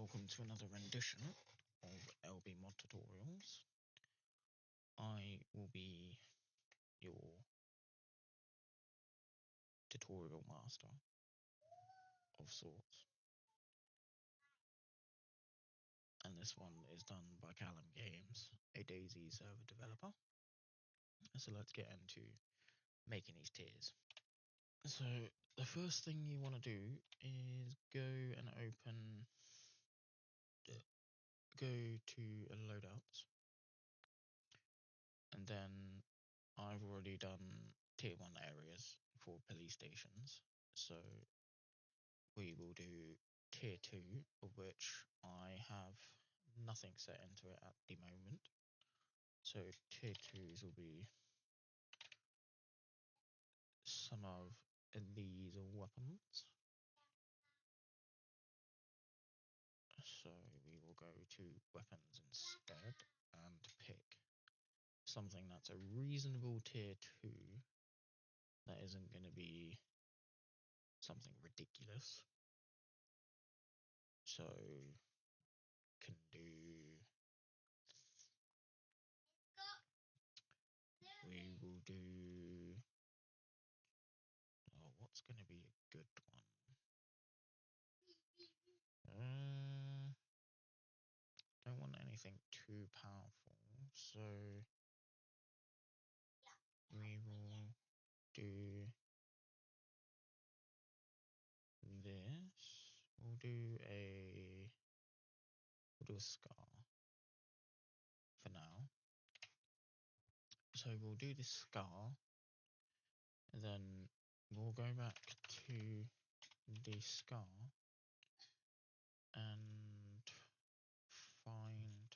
welcome to another rendition of LB mod tutorials. I will be your tutorial master of sorts, and this one is done by Callum Games, a DAYZ server developer. So let's get into making these tiers. So the first thing you want to do is go to a loadout, and then I've already done tier 1 areas for police stations, so we will do tier 2, of which I have nothing set into it at the moment. So tier 2s will be some of these weapons. So we will go to weapons instead and pick something that's a reasonable tier 2 that isn't going to be something ridiculous. So can do, we will do, oh, what's going to be a good one? Don't want anything too powerful, so we will do this. We'll do a scar for now. So we'll do the scar, and then we'll go back to the scar and find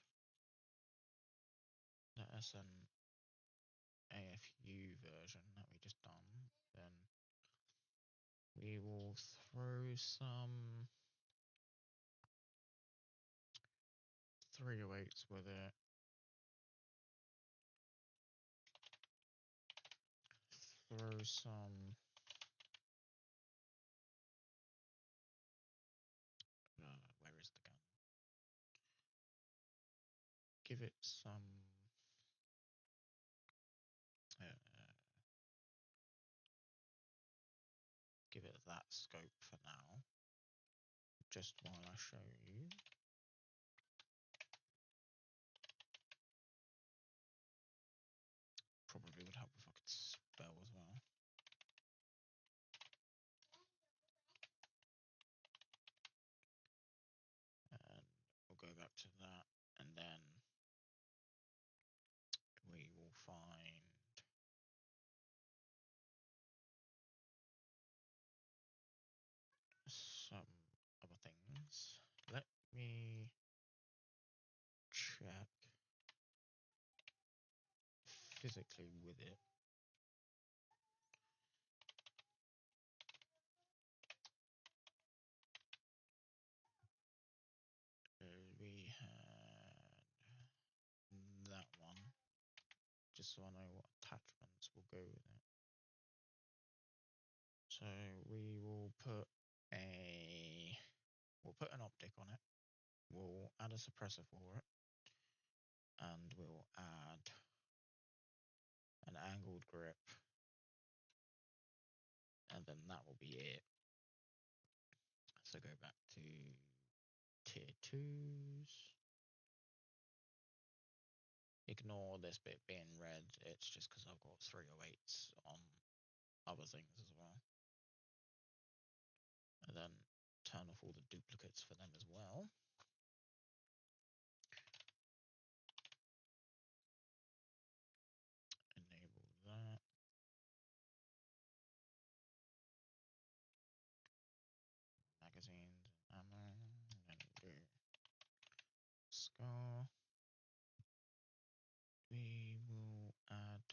the SN AFU version that we just done. Then we will throw some 308s with it. Throw some where is the gun? Give it some give it that scope for now, just while I show you. Probably would help if I could spell as well. And we'll go back to that, and then we will find some other things. Let me check physically with it. We had that one, just so I know what attachments will go with it. So we will put an optic on it. We'll add a suppressor for it, and we'll add an angled grip, and then that will be it. So go back to tier 2s. Ignore this bit being red, it's just because I've got 308s on other things as well. And then turn off all the duplicates for them as well. Enable that. Magazines and ammo, and do scar. We will add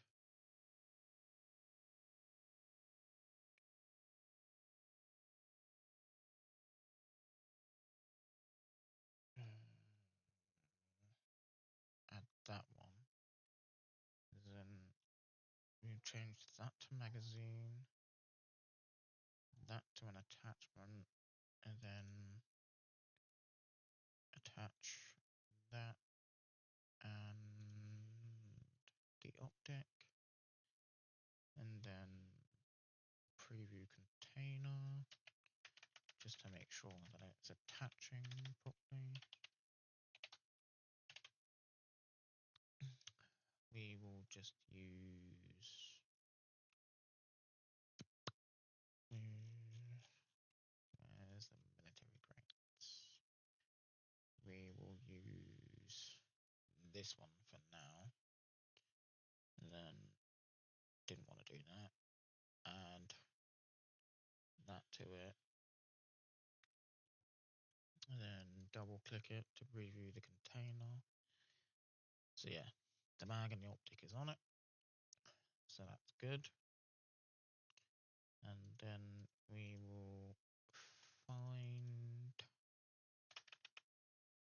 that one. Then we change that to magazine, that to an attachment, and then attach that and the optic, and then preview container just to make sure that it's attaching properly. We will just use where's the military crates? We will use this one for now, and then didn't want to do that, add that to it, and then double click it to preview the container. So yeah, the mag and the optic is on it, so that's good. And then we will find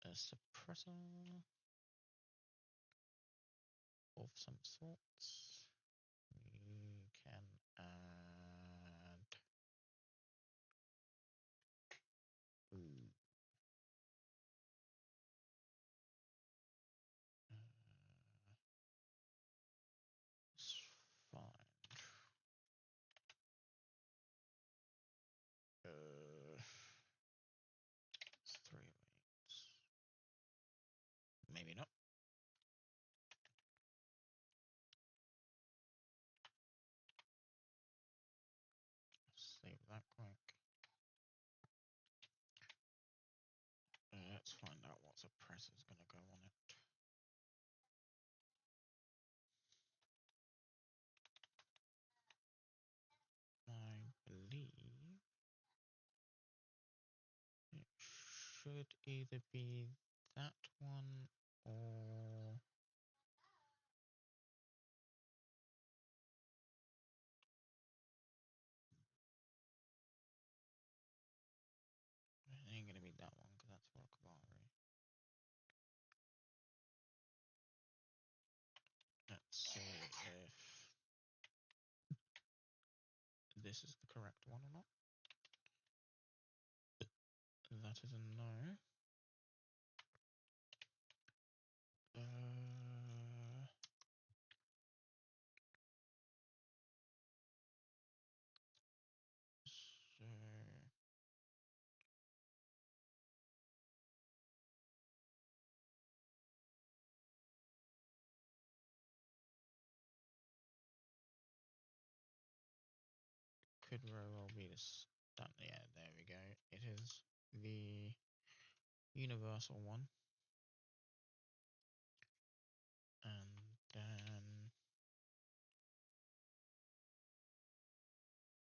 a suppressor of some sorts. We can add let's find it's 308. Maybe not. Save that quick. Let's find out what suppressor is going to go on it. I believe it should either be that one or it ain't going to be that one because that's for cavalry. Let's see if this is the correct one or not. That is a no. So could very well be this. Yeah, there we go. It is the universal one. And then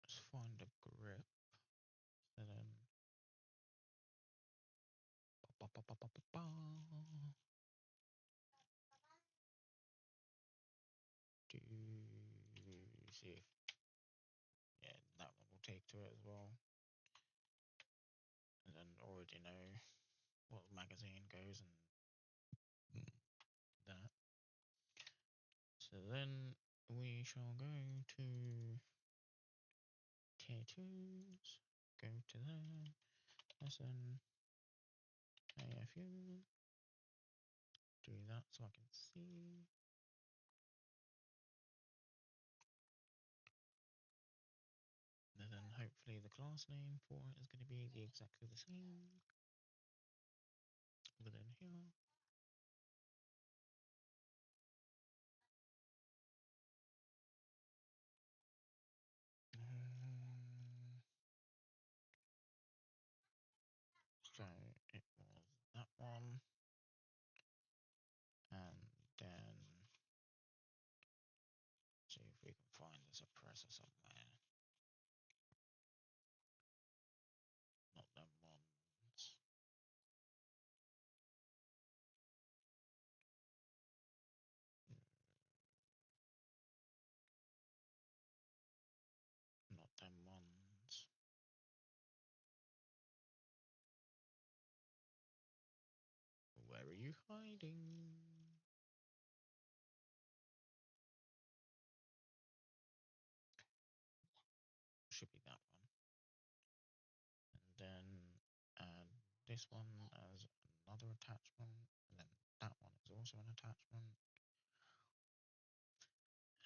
let's find a grip. So then do see if that one will take to it as well. And then already know what magazine goes and that. So then we shall go to tier 2s, go to there, SN, AFU, do that so I can see. And then hopefully the class name for it is going to be exactly the same. But then here. So it was that one. And then see if we can find a suppressor somewhere. Not them ones. Not them ones. Where are you hiding? Should be that one. And then add this one as another attachment, and then that one is also an attachment.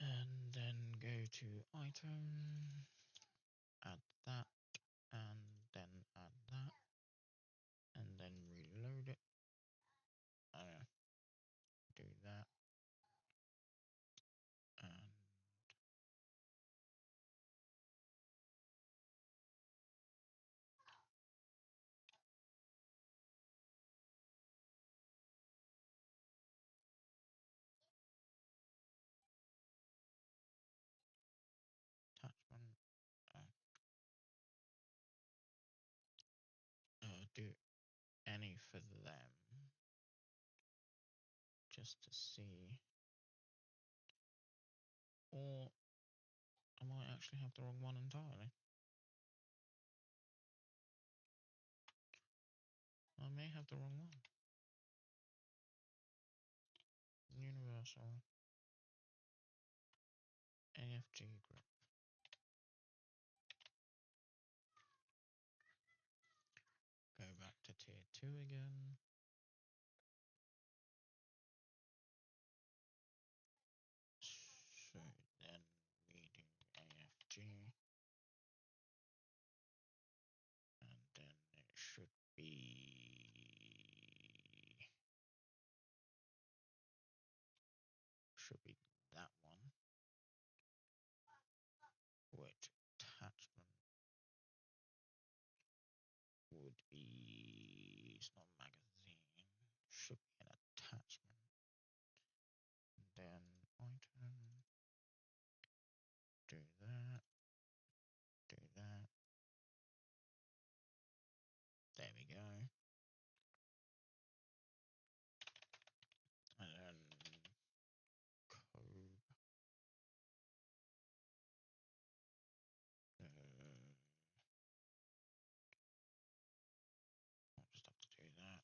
And then go to item, add that, and then add that, and then reload it. Do that, and attachment. Do any for them, just to see, or I might actually have the wrong one entirely. I may have the wrong one. Universal AFG grip. Go back to tier 2 again. So then we do AFG, and then it should be that one, which attachment would be, it's not magazine, should be an attachment. And then item, do that, there we go. And then code, I'll just have to do that.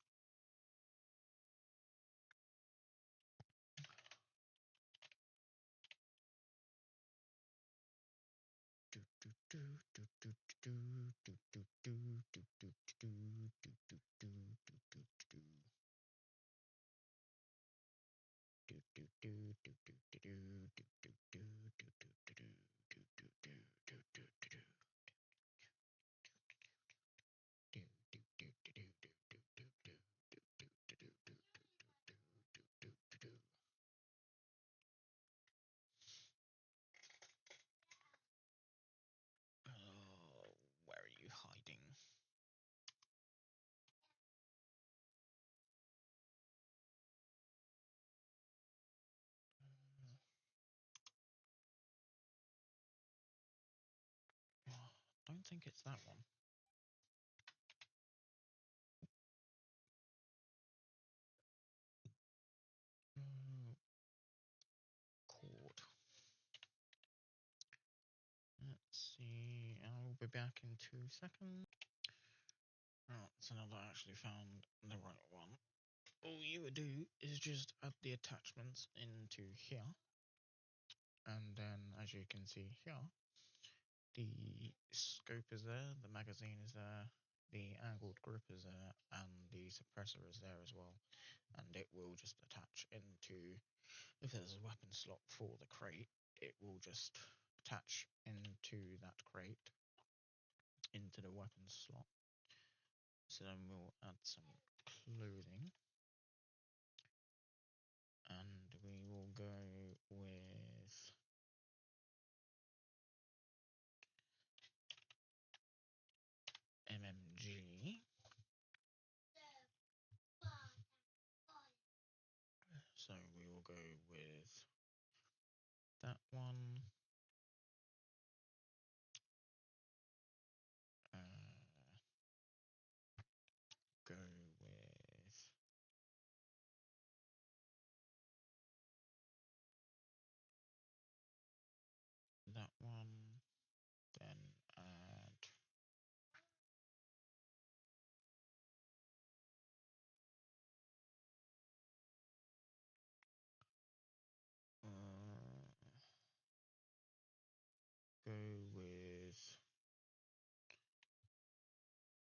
Where are you hiding? Don't think it's that one. Cord. Let's see. I'll be back in 2 seconds. Oh, so now that I actually found the right one, all you would do is just add the attachments into here, and then as you can see here, the scope is there, the magazine is there, the angled grip is there, and the suppressor is there as well, and it will just attach into, if there's a weapon slot for the crate, it will just attach into that crate, into the weapon slot. So then we'll add some clothing, and we will go with MMG. So we will go with that one. Go with that one. Then add go with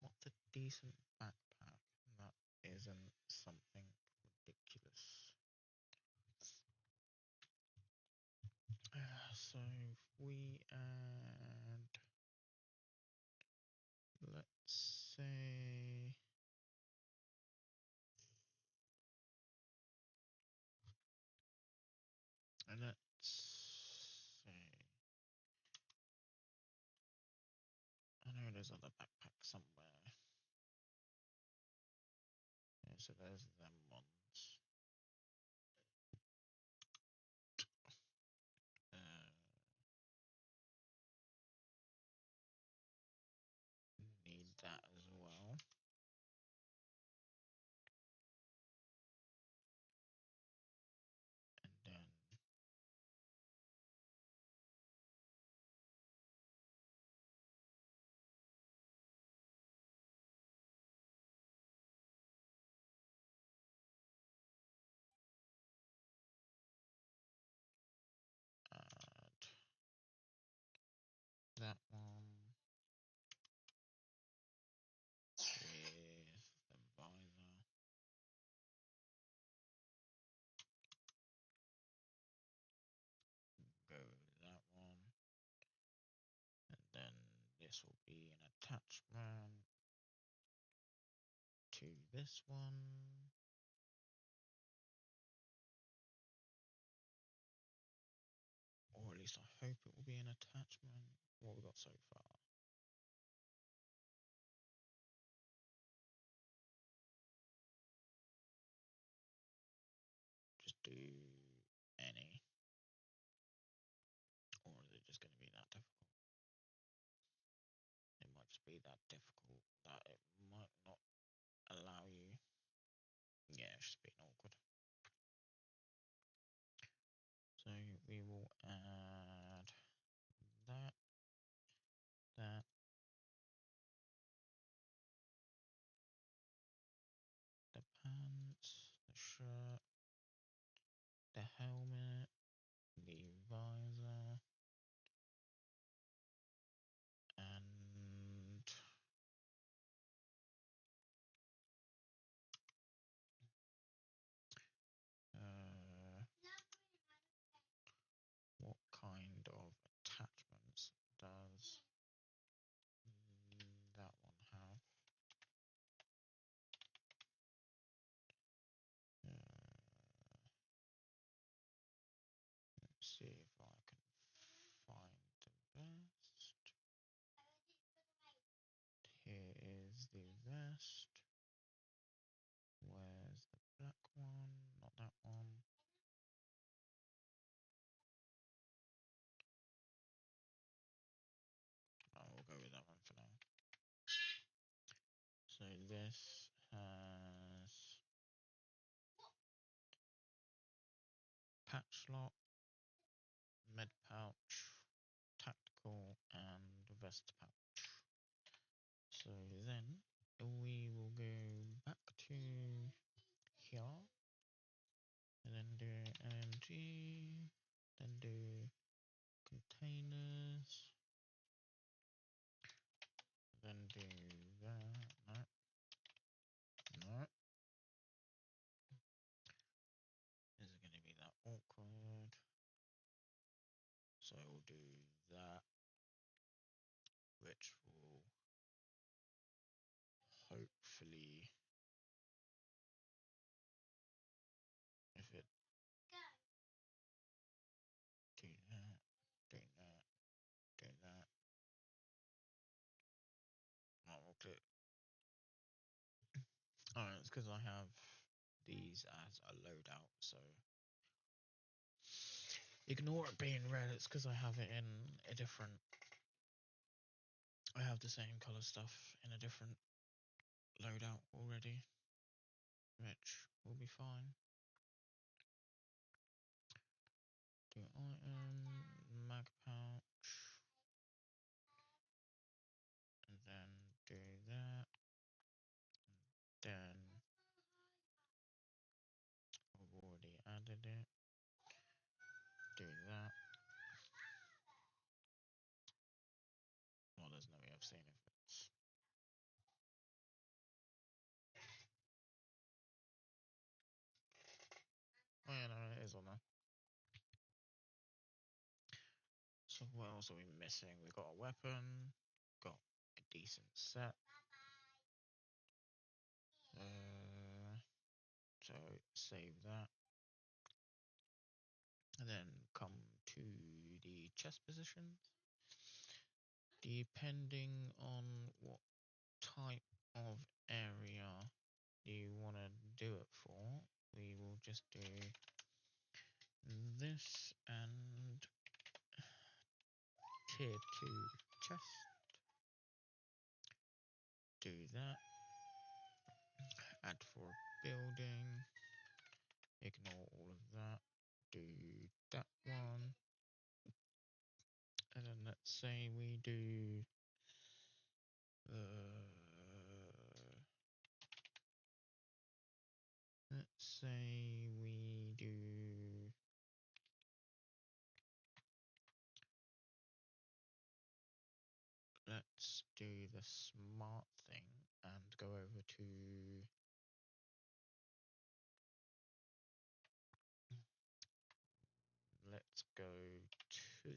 what's a decent backpack? we add, let's say, I know there's other backpacks somewhere. Yeah, so there's them ones. Need that as well. And then add that one with the visor. Go with that one. And then this will be an attachment to this one. Or at least I hope it will be an attachment. What we got so far. Just do any. Or is it just going to be that difficult? It might just be that difficult that it might not allow you. Yeah, it's just being awkward. So we will add that, the pants, the shirt, the helmet, the visor, and what kind of attachments does that one have? Let's see if I can find the vest. Here is the vest. Where's the black one? Not that one. I will go with that one for now. So this has patch lock, med pouch, tactical, and vest pouch. So then we will go back to here and then do LMG, then do containers, then do that. No. Is it going to be that awkward? So we'll do that, which will hopefully, if it do that, do that, do that. Oh, okay. Oh, it's because I have these as a loadout, so ignore it being red. It's because I have it in a different. I have the same color stuff in a different loadout already, which will be fine. Do item, mag pouch, and then do that. And then I've already added it. Do that. Well, there's no way of seeing if it's. Oh yeah, no, it is on there. So what else are we missing? We got a weapon, got a decent set. So save that. And then come to the chest positions. Depending on what type of area you want to do it for, we will just do this and tier 2 chest. Do that. Add for building. Ignore all of that. Do that one. And then let's say we do let's say we do let's do the smart thing and go over to let's go to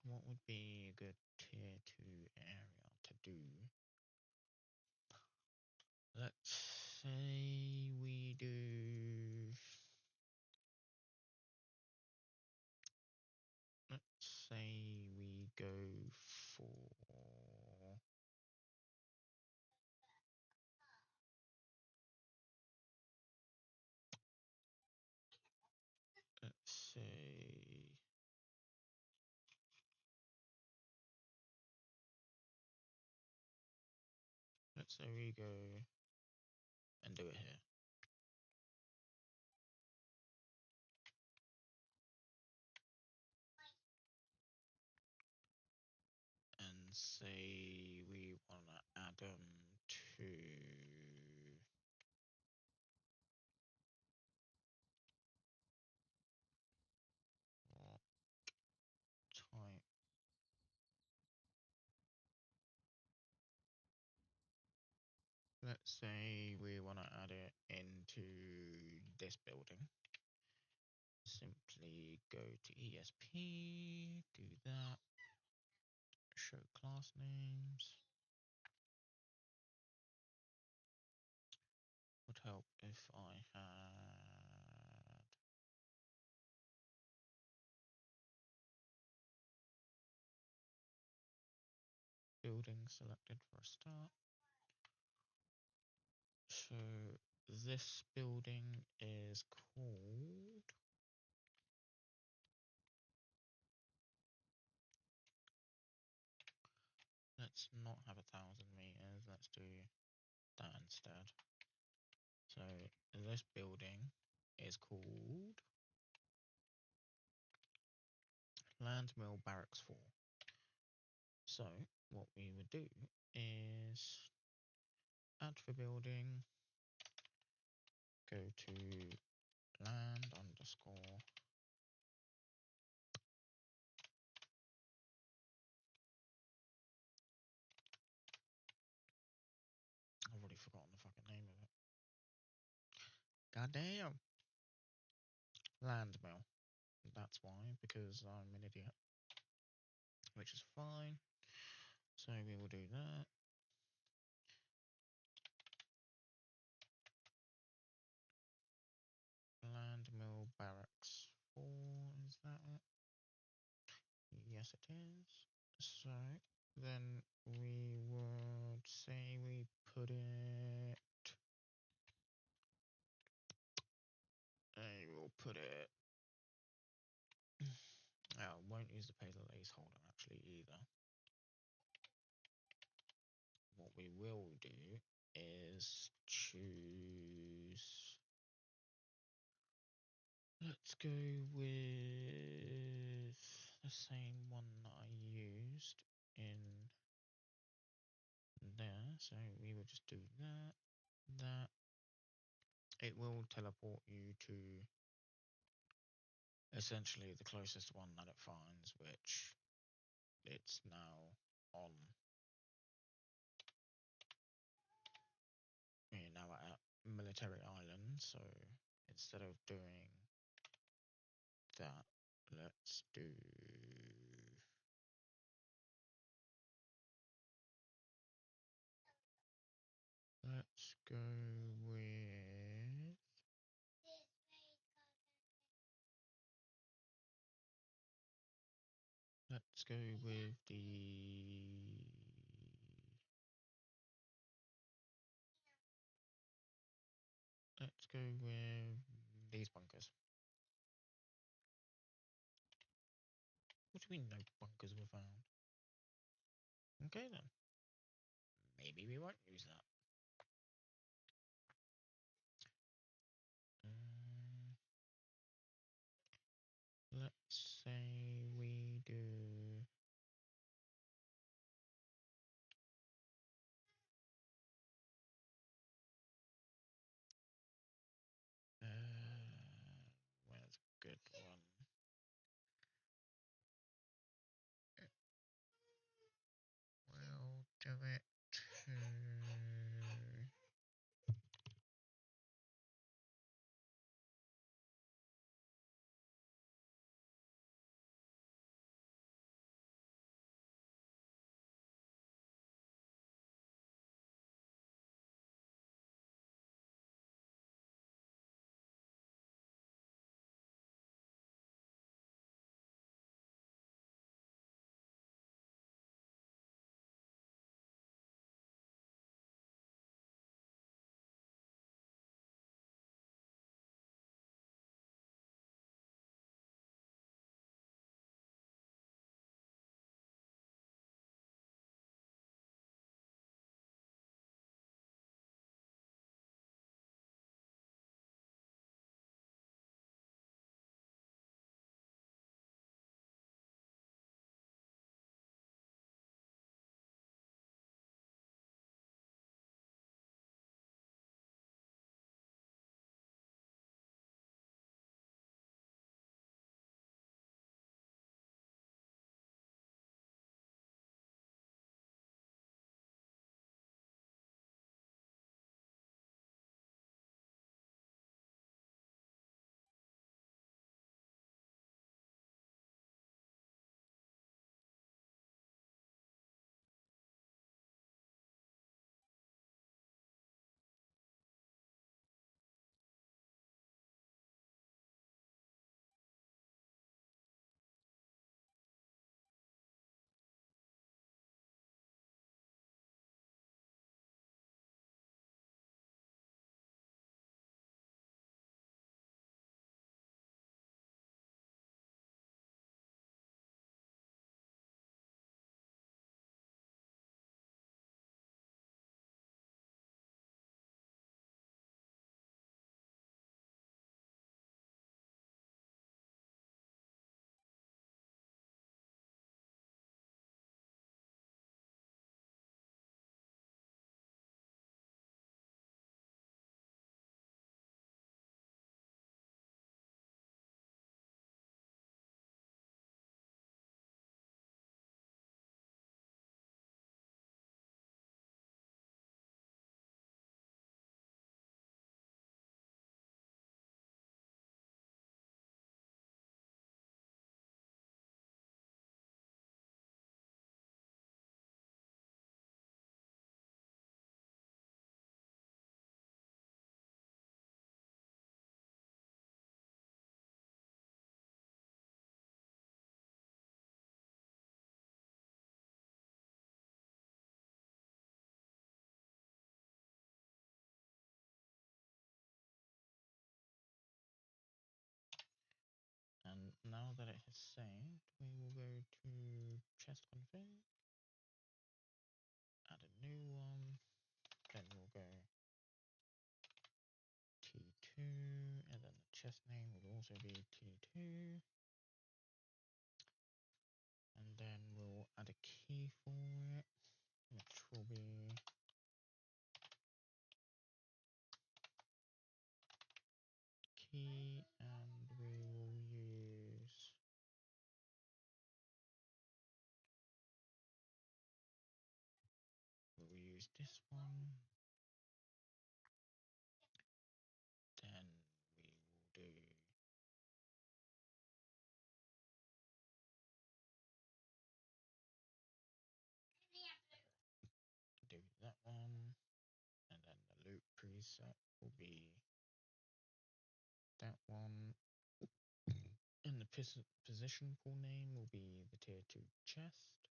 what would be a good tier 2 area to do? Let's say we do let's say we go for let's say we go and do it here. And say we want to add them to what type? Let's say we want to add it into this building. Simply go to ESP, do that, show class names. Would help if I had building selected for a start. So this building is called let's not have 1,000 meters, let's do that instead. So this building is called Land Mill Barracks 4. So what we would do is add for building, go to land underscore I've already forgotten the fucking name of it. Goddamn. Land mill. That's why, because I'm an idiot. Which is fine. So we will do that. Land mill barracks 4, is that it? Yes, it is. So then we would say we put it. I will put it. I won't use the placeholder actually either. What we will do is choose. Let's go with the same one that I used in there. So we will just do that. It will teleport you to essentially the closest one that it finds, which it's now on. We're now at Military Island, so instead of doing that, let's do let's go with these bunkers. What do you mean no bunkers were found? Okay then. Maybe we won't use that. Let's say we do where's a good one? We'll do it to and now that it has saved, we will go to chest config, add a new one, then we'll go T2, and then the chest name will also be T2, and then we'll add a key for it, which will be key, and we will use this one. Then we set will be that one. And the position pool name will be the tier 2 chest.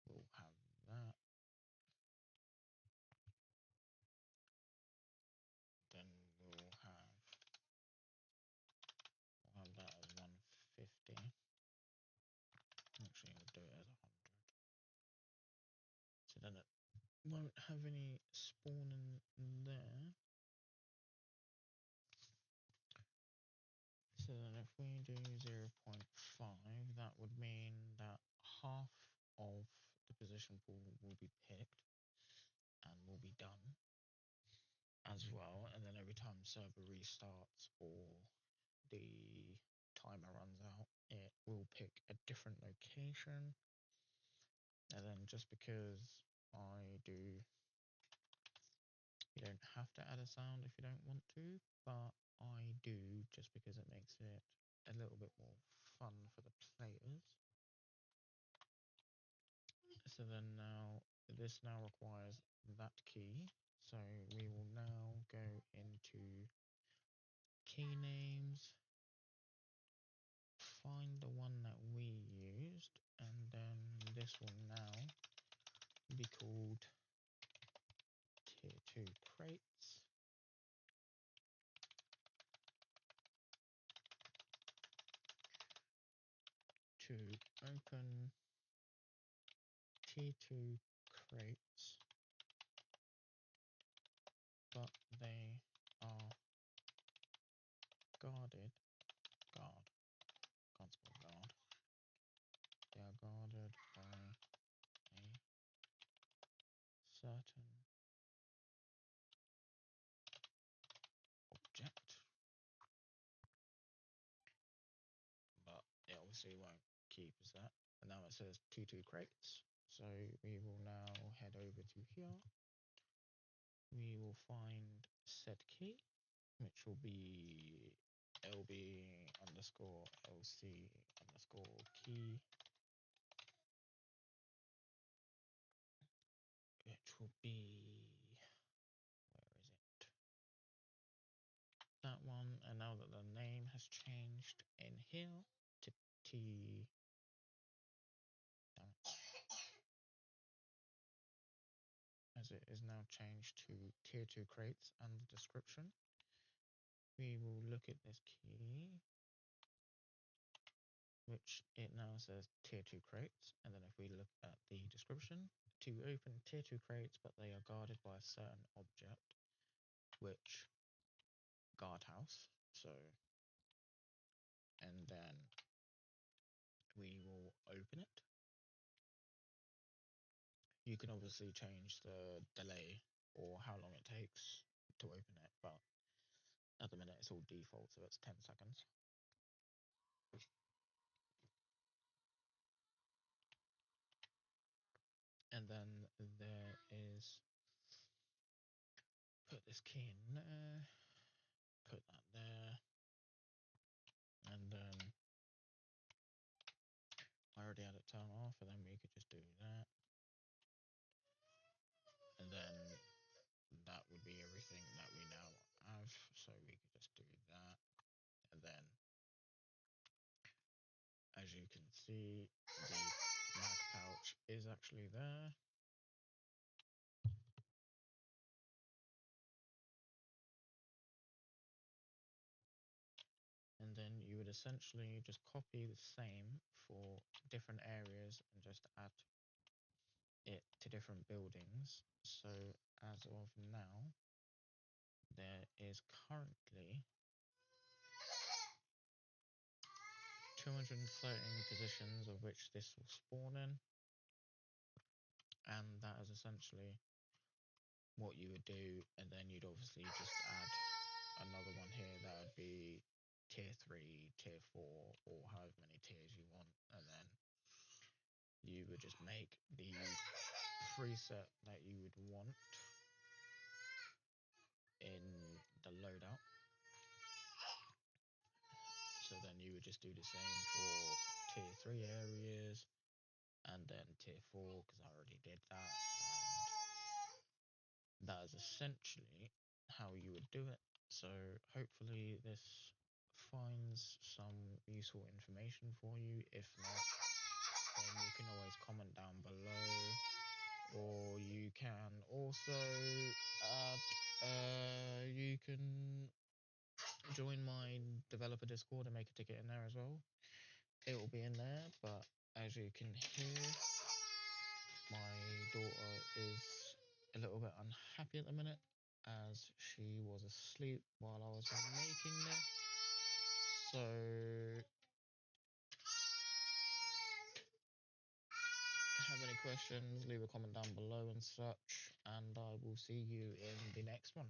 We'll have that. Then we'll have that as 150. Actually, we'll do it as 100. So then it won't have any spawning there. So then if we do 0.5, that would mean that half of the position pool will be picked and will be done as well. And then every time server restarts or the timer runs out, it will pick a different location. And then just because you don't have to add a sound if you don't want to, but I do just because it makes it a little bit more fun for the players. So then this now requires that key. So we will now go into key names, find the one that we used, and then this will now be called tier 2 crates. To open tier 2 crates, but they are guarded. Can't spell guard. They are guarded by a certain object, but it obviously won't keep as that. And now it says tier 2 crates. So we will now head over to here. We will find set key, which will be LB_LC_key, which will be, where is it? That one. And now that the name has changed in here to as it is now changed to tier 2 crates and the description, we will look at this key, which it now says tier 2 crates. And then if we look at the description, to open tier 2 crates, but they are guarded by a certain object, which guardhouse. So, and then we will open it. You can obviously change the delay or how long it takes to open it, but at the minute it's all default, so it's 10 seconds. And then there is, put this key in there, put that there, and then I already had it turned off, and then we could just do that. And then that would be everything that we now have, so we could just do that. And then, as you can see, the mag pouch is actually there. And then you would essentially just copy the same for different areas and just add it to different buildings. So as of now, there is currently 213 positions of which this will spawn in, and that is essentially what you would do. And then you'd obviously just add another one here that would be tier 3, tier 4, or however many tiers you want, and then you would just make the preset that you would want in the loadout. So then you would just do the same for tier 3 areas, and then tier 4, because I already did that, that is essentially how you would do it. So hopefully this finds some useful information for you. If not, then you can always comment down below, or you can also you can join my developer Discord and make a ticket in there as well. It will be in there, but as you can hear, my daughter is a little bit unhappy at the minute as she was asleep while I was making this. So have any questions, leave a comment down below and such, and I will see you in the next one.